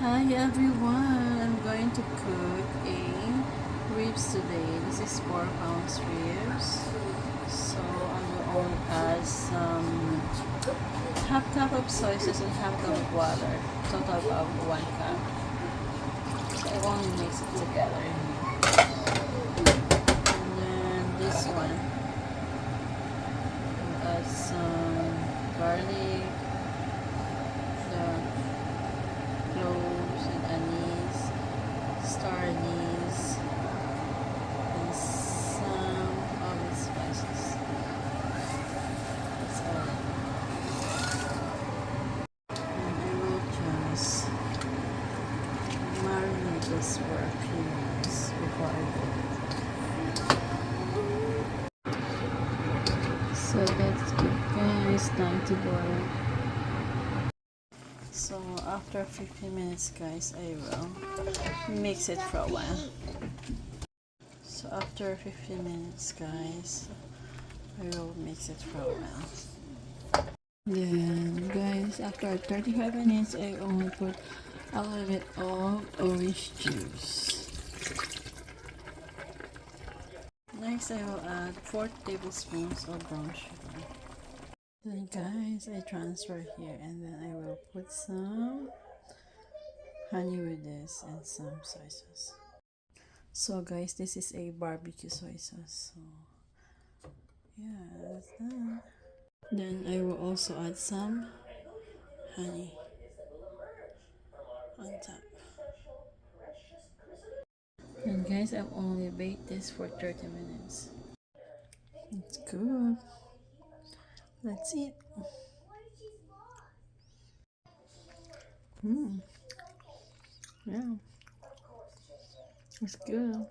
Hi everyone, I'm going to cook a ribs today. This is 4 pounds ribs. So I will only add some half cup of soy sauce and half cup of water. Total of 1 cup. So I only mix it together. And then this one, I'll add some garlic, the cloves and anise, star anise, and some of the spices. That's all. And I will just marinate this for a few minutes before I cook it. So that's good, guys. Time to boil. So after 15 minutes, guys, I will mix it for a while. So after 15 minutes, guys, I will mix it for a while. Then, guys, after 35 minutes, I only put a little bit of orange juice. Next, I will add 4 tablespoons of brown sugar. Then, guys, I transfer here, and then I will put some honey with this and some soy sauce. So, guys, this is a barbecue soy sauce. So, yeah, that's that. Then I will also add some honey on top. And guys, I've only baked this for 30 minutes. It's good. Let's eat. Yeah, it's good.